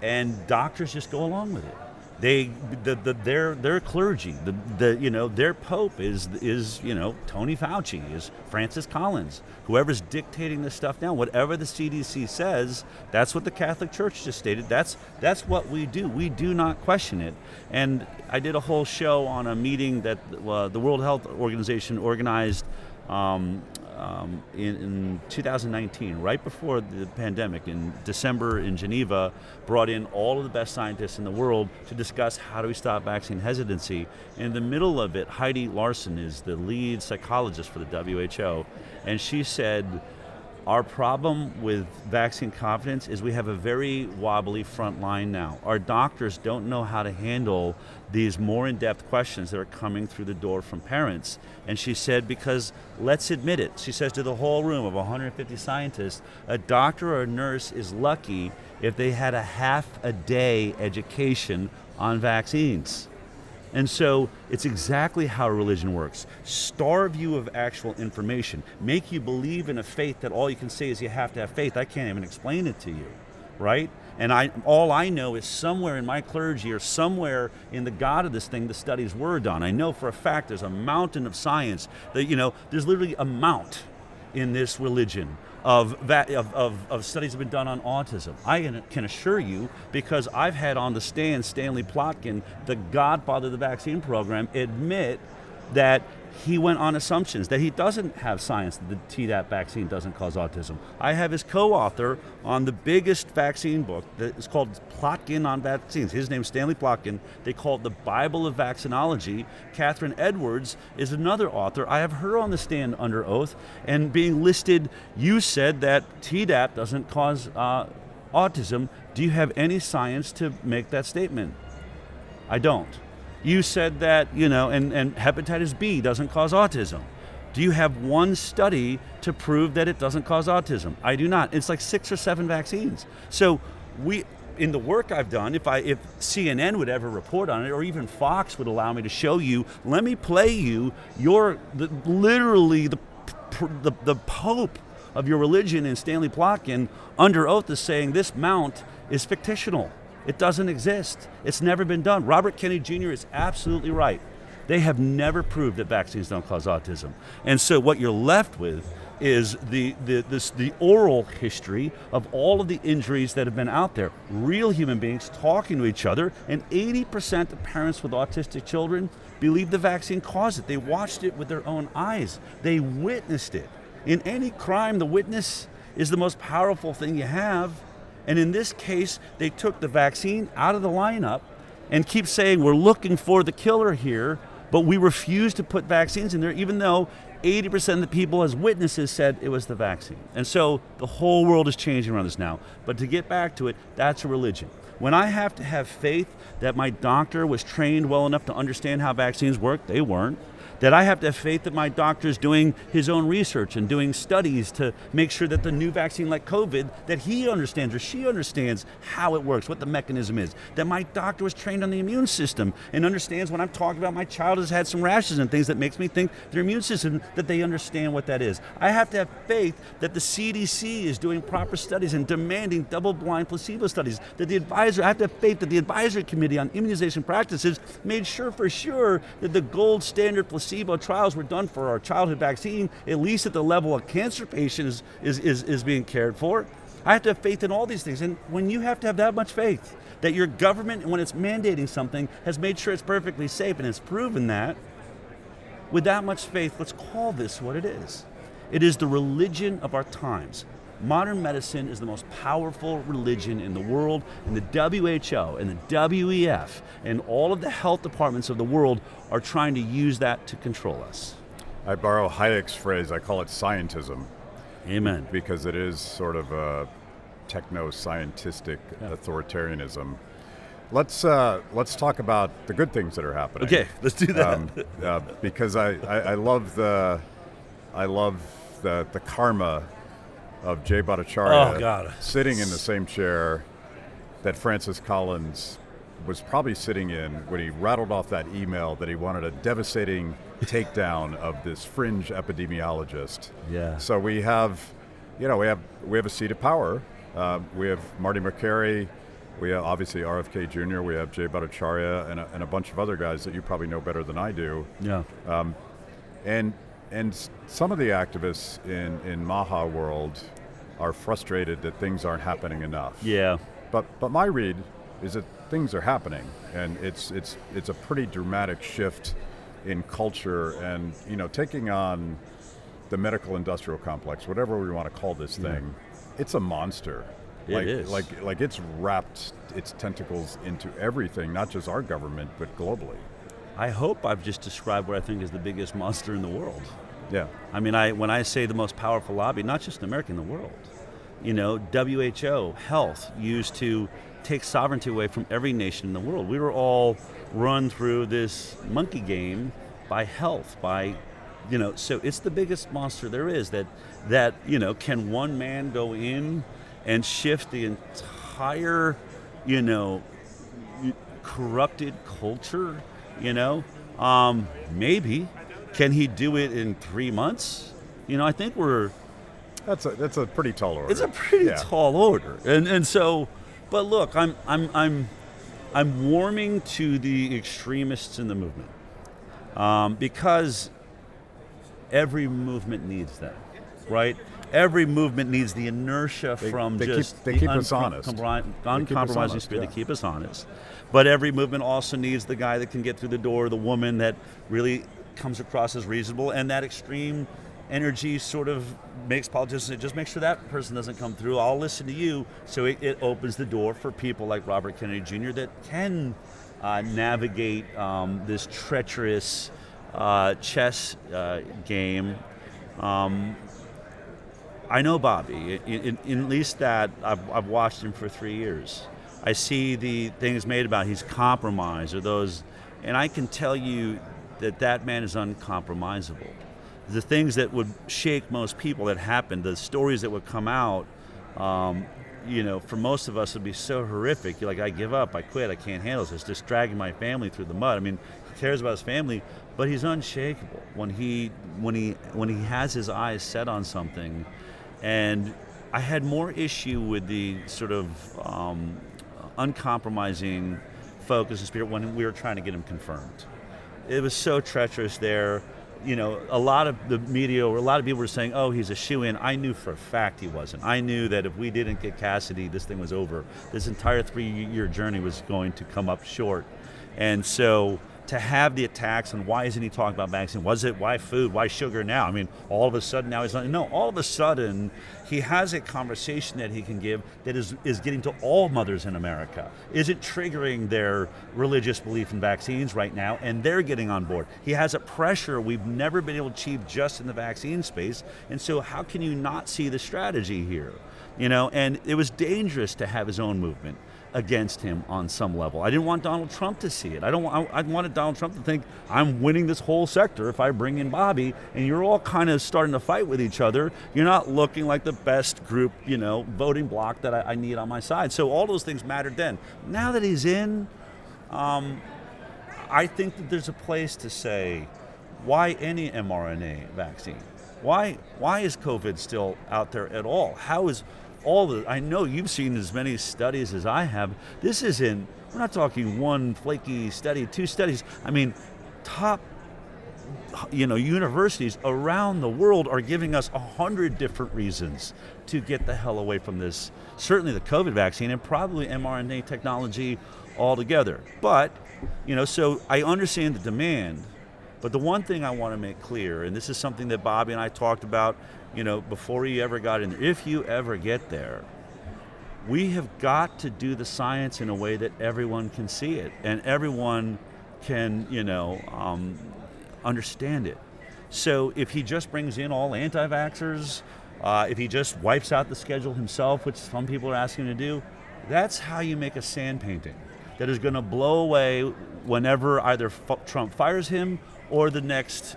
S2: and doctors just go along with it. Their clergy, their pope is Tony Fauci, is Francis Collins, whoever's dictating this stuff down. Whatever the CDC says, that's what the Catholic Church just stated. That's what we do. We do not question it. And I did a whole show on a meeting that the World Health Organization organized in 2019, right before the pandemic, in December in Geneva, brought in all of the best scientists in the world to discuss how do we stop vaccine hesitancy. In the middle of it, Heidi Larson is the lead psychologist for the WHO, and she said, our problem with vaccine confidence is we have a very wobbly front line now. Our doctors don't know how to handle these more in-depth questions that are coming through the door from parents. And she said, because let's admit it, she says to the whole room of 150 scientists, a doctor or a nurse is lucky if they had a half-a-day education on vaccines. And so it's exactly how religion works. Starve you of actual information. Make you believe in a faith that all you can say is you have to have faith. I can't even explain it to you, right? And all I know is somewhere in my clergy or somewhere in the God of this thing, the studies were done. I know for a fact there's a mountain of science that, there's literally a mount in this religion of studies have been done on autism. I can assure you, because I've had on the stand Stanley Plotkin, the godfather of the vaccine program, admit that he went on assumptions that he doesn't have science that the Tdap vaccine doesn't cause autism. I have his co-author on the biggest vaccine book that is called Plotkin on Vaccines. His name's Stanley Plotkin. They call it the Bible of Vaccinology. Catherine Edwards is another author. I have her on the stand under oath and being listed. You said that Tdap doesn't cause autism. Do you have any science to make that statement? I don't. You said that, and hepatitis B doesn't cause autism. Do you have one study to prove that it doesn't cause autism? I do not. It's like 6 or 7 vaccines. So in the work I've done, if CNN would ever report on it, or even Fox would allow me to show you, let me play you literally the Pope of your religion in Stanley Plotkin under oath is saying this mount is fictional. It doesn't exist. It's never been done. Robert Kennedy Jr. is absolutely right. They have never proved that vaccines don't cause autism. And so what you're left with is the oral history of all of the injuries that have been out there. Real human beings talking to each other, and 80% of parents with autistic children believe the vaccine caused it. They watched it with their own eyes. They witnessed it. In any crime, the witness is the most powerful thing you have. And in this case, they took the vaccine out of the lineup and keep saying we're looking for the killer here, but we refuse to put vaccines in there, even though 80% of the people as witnesses said it was the vaccine. And so the whole world is changing around this now. But to get back to it, that's a religion. When I have to have faith that my doctor was trained well enough to understand how vaccines work, they weren't. That I have to have faith that my doctor is doing his own research and doing studies to make sure that the new vaccine like COVID, that he understands or she understands how it works, what the mechanism is. That my doctor was trained on the immune system and understands when I'm talking about my child has had some rashes and things that makes me think their immune system, that they understand what that is. I have to have faith that the CDC is doing proper studies and demanding double-blind placebo studies. That I have to have faith that the advisory committee on immunization practices made sure for sure that the gold standard placebo trials were done for our childhood vaccine, at least at the level a cancer patient is being cared for. I have to have faith in all these things. And when you have to have that much faith that your government, when it's mandating something, has made sure it's perfectly safe and has proven that, with that much faith, let's call this what it is. It is the religion of our times. Modern medicine is the most powerful religion in the world, and the WHO and the WEF and all of the health departments of the world are trying to use that to control us.
S1: I borrow Hayek's phrase, I call it scientism.
S2: Amen.
S1: Because it is sort of a techno-scientistic authoritarianism. Let's talk about the good things that are happening.
S2: Okay, let's do that.
S1: Because I love the karma of Jay Bhattacharya sitting in the same chair that Francis Collins was probably sitting in when he rattled off that email that he wanted a devastating takedown of this fringe epidemiologist.
S2: Yeah.
S1: So we have a seat of power. We have Marty McCary. We have obviously RFK Jr. We have Jay Bhattacharya and a bunch of other guys that you probably know better than I do.
S2: Yeah.
S1: And some of the activists in Maha world are frustrated that things aren't happening enough.
S2: Yeah.
S1: But my read is that things are happening, and it's a pretty dramatic shift in culture, and taking on the medical industrial complex, whatever we want to call this thing, it's a monster.
S2: It is.
S1: Like it's wrapped its tentacles into everything, not just our government, but globally.
S2: I hope I've just described what I think is the biggest monster in the world.
S1: Yeah.
S2: I mean, when I say the most powerful lobby, not just in America, in the world. WHO, health, used to take sovereignty away from every nation in the world. We were all run through this monkey game by health, so it's the biggest monster there is that can one man go in and shift the entire, corrupted culture? Maybe. Can he do it in 3 months? I think
S1: that's a pretty tall order.
S2: It's a pretty tall order. And so, but look, I'm warming to the extremists in the movement. Because every movement needs that, right? Every movement needs the inertia
S1: they keep us honest.
S2: Uncompromising spirit to keep us honest. But every movement also needs the guy that can get through the door, the woman that really comes across as reasonable, and that extreme energy sort of makes politicians say, just make sure that person doesn't come through. I'll listen to you. So it opens the door for people like Robert Kennedy Jr. that can navigate this treacherous chess game. I know Bobby, in at least that I've watched him for 3 years. I see the things made about he's compromised or those, and I can tell you that man is uncompromisable. The things that would shake most people that happened, the stories that would come out, for most of us would be so horrific. You're like, I give up, I quit, I can't handle this. It's just dragging my family through the mud. I mean, he cares about his family, but he's unshakable when he has his eyes set on something. And I had more issue with the sort of uncompromising focus and spirit when we were trying to get him confirmed. It was so treacherous there. A lot of the media or a lot of people were saying, oh, he's a shoo-in. I knew for a fact he wasn't. I knew that if we didn't get Cassidy, this thing was over. This entire 3-year journey was going to come up short. And so to have the attacks on why isn't he talking about vaccine? Why food? Why sugar now? I mean, all of a sudden now he's not. No, all of a sudden he has a conversation that he can give that is getting to all mothers in America. Is it triggering their religious belief in vaccines right now? And they're getting on board. He has a pressure we've never been able to achieve just in the vaccine space. And so how can you not see the strategy here? And it was dangerous to have his own movement against him on some level. I didn't want Donald Trump to see it. I wanted Donald Trump to think I'm winning this whole sector if I bring in Bobby, and you're all kind of starting to fight with each other. You're not looking like the best group, voting bloc that I need on my side. So all those things mattered then. Now that he's in, I think that there's a place to say, why any mRNA vaccine? Why is COVID still out there at all? How is I know you've seen as many studies as I have. We're not talking one flaky study, 2 studies. I mean, top, universities around the world are giving us 100 different reasons to get the hell away from this. Certainly the COVID vaccine and probably mRNA technology altogether. But, so I understand the demand. But the one thing I want to make clear, and this is something that Bobby and I talked about, before he ever got in there, if you ever get there, we have got to do the science in a way that everyone can see it and everyone can, understand it. So if he just brings in all anti-vaxxers, if he just wipes out the schedule himself, which some people are asking him to do, that's how you make a sand painting that is going to blow away whenever either Trump fires him or the next,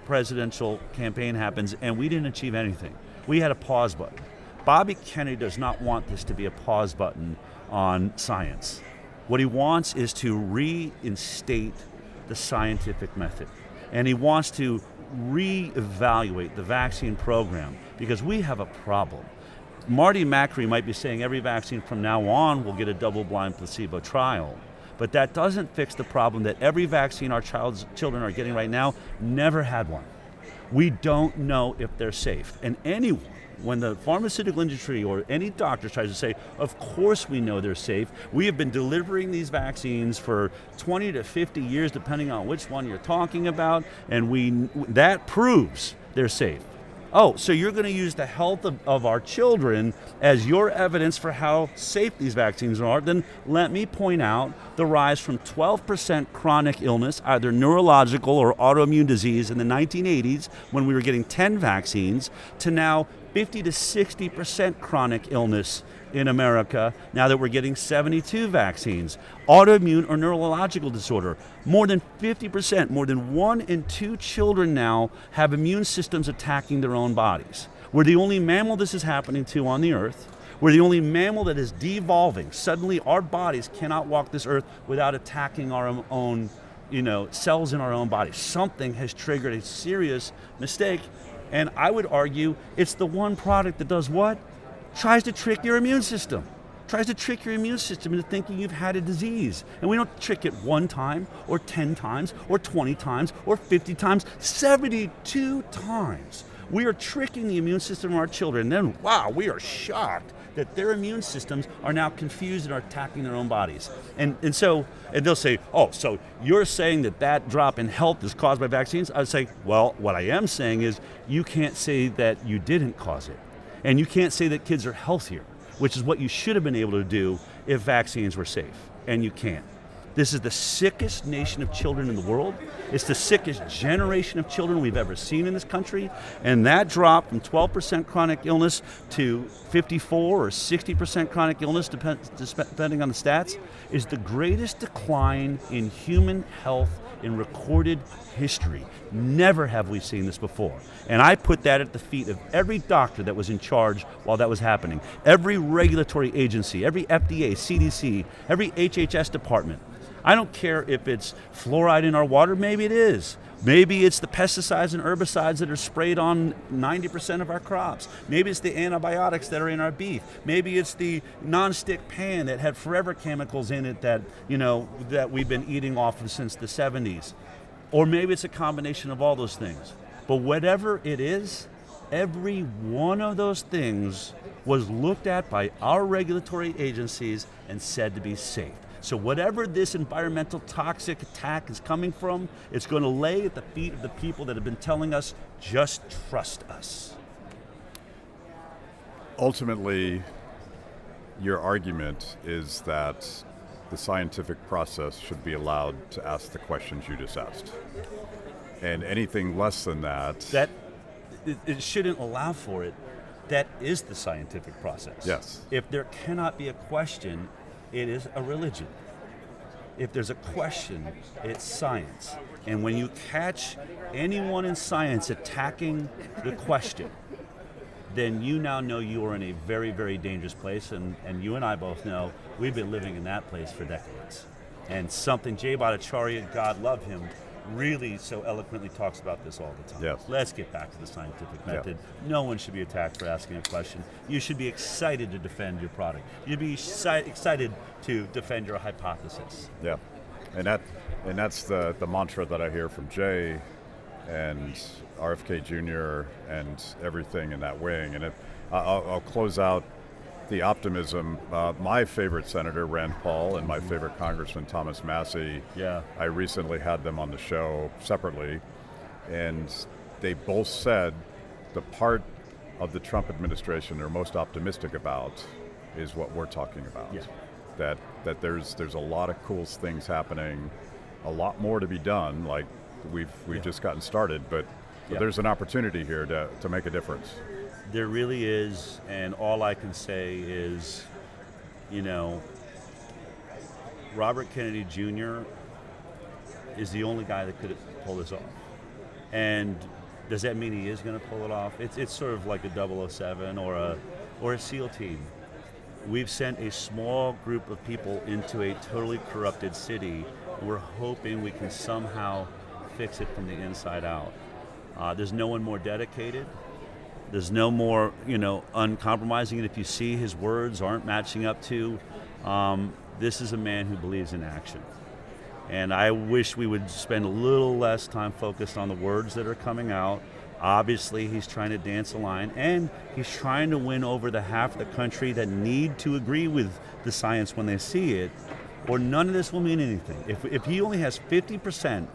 S2: presidential campaign happens, and we didn't achieve anything. We had a pause button. Bobby Kennedy does not want this to be a pause button on science. What he wants is to reinstate the scientific method, and he wants to reevaluate the vaccine program because we have a problem. Marty Macri might be saying every vaccine from now on will get a double-blind placebo trial. But that doesn't fix the problem that every vaccine our children are getting right now never had one. We don't know if they're safe. And anyone, when the pharmaceutical industry or any doctor tries to say, of course we know they're safe. We have been delivering these vaccines for 20 to 50 years, depending on which one you're talking about, and that proves they're safe. Oh, so you're going to use the health of our children as your evidence for how safe these vaccines are? Then let me point out the rise from 12% chronic illness, either neurological or autoimmune disease in the 1980s when we were getting 10 vaccines, to now 50 to 60% chronic illness in America now that we're getting 72 vaccines. Autoimmune or neurological disorder, more than 50%, more than 1 in 2 children now have immune systems attacking their own bodies. We're the only mammal this is happening to on the earth. We're the only mammal that is devolving. Suddenly our bodies cannot walk this earth without attacking our own, cells in our own body. Something has triggered a serious mistake. And I would argue it's the one product that does what? Tries to trick your immune system. Tries to trick your immune system into thinking you've had a disease. And we don't trick it 1 time, or 10 times, or 20 times, or 50 times, 72 times. We are tricking the immune system of our children. And then, wow, we are shocked that their immune systems are now confused and are attacking their own bodies. And they'll say, oh, so you're saying that drop in health is caused by vaccines? I would say, well, what I am saying is you can't say that you didn't cause it. And you can't say that kids are healthier, which is what you should have been able to do if vaccines were safe. And you can't. This is the sickest nation of children in the world. It's the sickest generation of children we've ever seen in this country. And that drop from 12% chronic illness to 54 or 60% chronic illness, depending on the stats, is the greatest decline in human health in recorded history. Never have we seen this before. And I put that at the feet of every doctor that was in charge while that was happening. Every regulatory agency, every FDA, CDC, every HHS department. I don't care if it's fluoride in our water, maybe it is. Maybe it's the pesticides and herbicides that are sprayed on 90% of our crops. Maybe it's the antibiotics that are in our beef. Maybe it's the non-stick pan that had forever chemicals in it that we've been eating off of since the 70s. Or maybe it's a combination of all those things. But whatever it is, every one of those things was looked at by our regulatory agencies and said to be safe. So whatever this environmental toxic attack is coming from, it's going to lay at the feet of the people that have been telling us, just trust us.
S1: Ultimately, your argument is that the scientific process should be allowed to ask the questions you just asked. And anything less than that...
S2: It shouldn't allow for it. That is the scientific process.
S1: Yes.
S2: If there cannot be a question, it is a religion. If there's a question, it's science. And when you catch anyone in science attacking the question, then you now know you are in a very, very dangerous place. And you and I both know we've been living in that place for decades. And something Jay Bhattacharya, God love him, really so eloquently talks about this all the time.
S1: Yes.
S2: Let's get back to the scientific method. No one should be attacked for asking a question. You should be excited to defend your product. You'd be excited to defend your hypothesis.
S1: Yeah, and that's the mantra that I hear from Jay and RFK Jr. and everything in that wing. And I'll close out the optimism. My favorite senator, Rand Paul, and my favorite congressman, Thomas Massey, I recently had them on the show separately, and they both said the part of the Trump administration they're most optimistic about is what we're talking about. Yeah. That there's a lot of cool things happening, a lot more to be done, like we've just gotten started, but there's an opportunity here to make a difference.
S2: There really is, and all I can say is, Robert Kennedy Jr. is the only guy that could pull this off. And does that mean he is going to pull it off? It's sort of like a 007 or a SEAL team. We've sent a small group of people into a totally corrupted city. We're hoping we can somehow fix it from the inside out. There's no one more dedicated. There's no more, uncompromising. And if you see his words aren't matching up to, this is a man who believes in action. And I wish we would spend a little less time focused on the words that are coming out. Obviously, he's trying to dance a line, and he's trying to win over the half of the country that need to agree with the science when they see it, or none of this will mean anything. If he only has 50%,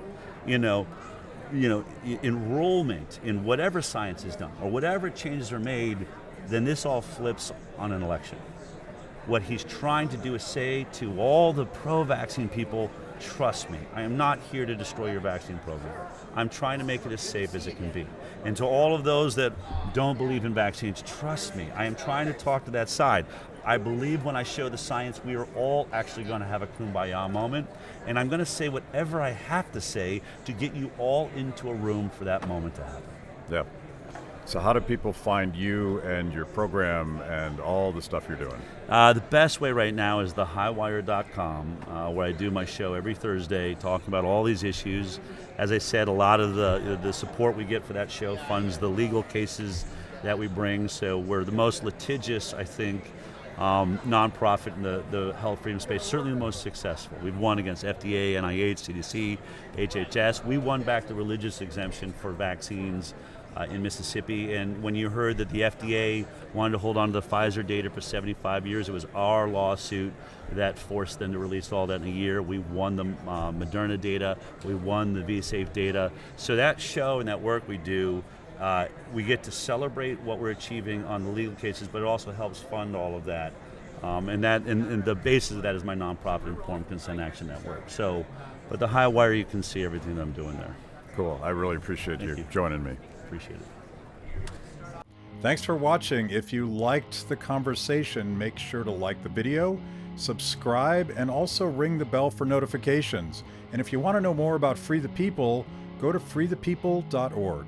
S2: enrollment in whatever science is done or whatever changes are made, then this all flips on an election. What he's trying to do is say to all the pro-vaccine people, trust me, I am not here to destroy your vaccine program. I'm trying to make it as safe as it can be. And to all of those that don't believe in vaccines, trust me, I am trying to talk to that side. I believe when I show the science, we are all actually going to have a kumbaya moment, and I'm going to say whatever I have to say to get you all into a room for that moment to happen.
S1: Yeah. So how do people find you and your program and all the stuff you're doing?
S2: The best way right now is the HighWire.com, where I do my show every Thursday, talking about all these issues. As I said, a lot of the support we get for that show funds the legal cases that we bring. So we're the most litigious, I think, nonprofit in the health freedom space, certainly the most successful. We've won against FDA, NIH, CDC, HHS. We won back the religious exemption for vaccines in Mississippi. And when you heard that the FDA wanted to hold on to the Pfizer data for 75 years, it was our lawsuit that forced them to release all that in a year. We won the Moderna data, we won the VSafe data. So that show and that work we do, we get to celebrate what we're achieving on the legal cases, but it also helps fund all of that. And the basis of that is my nonprofit Informed Consent Action Network. So, but the HighWire, you can see everything that I'm doing there.
S1: Cool. I really appreciate you joining me.
S2: Appreciate it.
S1: Thanks for watching. If you liked the conversation, make sure to like the video, subscribe, and also ring the bell for notifications. And if you want to know more about Free the People, go to freethepeople.org.